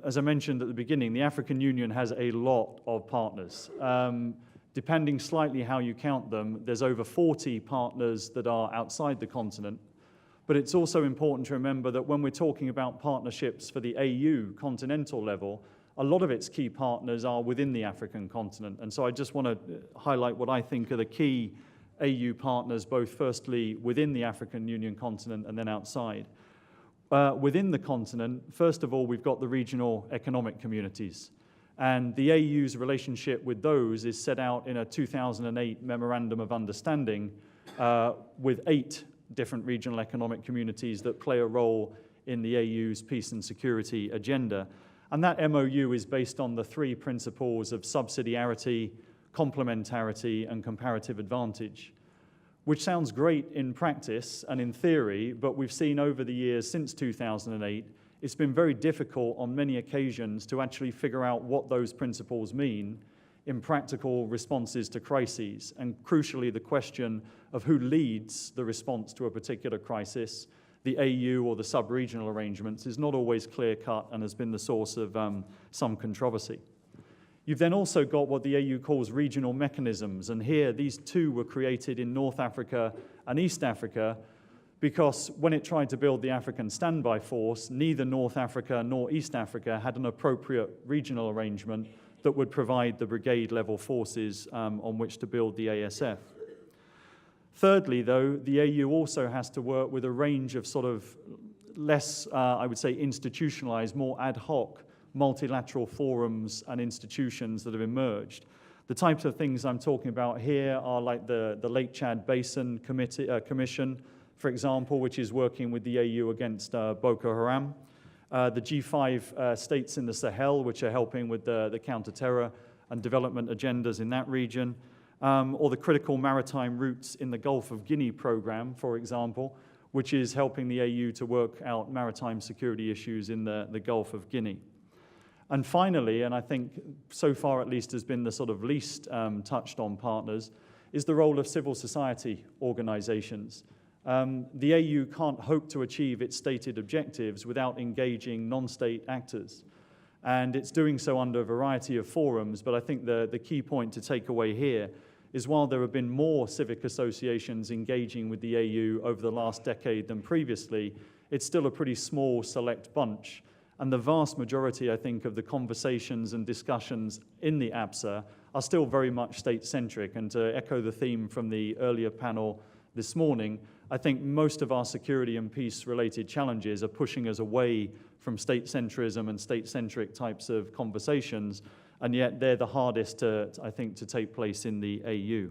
as I mentioned at the beginning, the African Union has a lot of partners. Depending slightly how you count them, there's over 40 partners that are outside the continent. But it's also important to remember that when we're talking about partnerships for the AU continental level, a lot of its key partners are within the African continent. And so I just want to highlight what I think are the key AU partners, both firstly within the African Union continent and then outside. Within the continent, first of all, we've got the regional economic communities. And the AU's relationship with those is set out in a 2008 Memorandum of Understanding with 8 different regional economic communities that play a role in the AU's peace and security agenda. And that MOU is based on the 3 principles of subsidiarity, complementarity, and comparative advantage, which sounds great in practice and in theory, but we've seen over the years since 2008, it's been very difficult on many occasions to actually figure out what those principles mean in practical responses to crises, and crucially the question of who leads the response to a particular crisis, the AU or the sub-regional arrangements, is not always clear-cut and has been the source of some controversy. You've then also got what the AU calls regional mechanisms, and here these 2 were created in North Africa and East Africa because when it tried to build the African Standby Force, neither North Africa nor East Africa had an appropriate regional arrangement that would provide the brigade-level forces on which to build the ASF. Thirdly, though, the AU also has to work with a range of sort of less, I would say, institutionalized, more ad hoc multilateral forums and institutions that have emerged. The types of things I'm talking about here are like the Lake Chad Basin Commission, for example, which is working with the AU against Boko Haram. The G5 states in the Sahel, which are helping with the counter-terror and development agendas in that region, or the critical maritime routes in the Gulf of Guinea program, for example, which is helping the AU to work out maritime security issues in the Gulf of Guinea. And finally, and I think so far at least has been the sort of least touched on partners, is the role of civil society organizations. The AU can't hope to achieve its stated objectives without engaging non-state actors. And it's doing so under a variety of forums, but I think the key point to take away here is while there have been more civic associations engaging with the AU over the last decade than previously, it's still a pretty small select bunch. And the vast majority, I think, of the conversations and discussions in the APSA are still very much state-centric. And to echo the theme from the earlier panel this morning, I think most of our security and peace-related challenges are pushing us away from state-centrism and state-centric types of conversations, and yet they're the hardest, I think, to take place in the AU.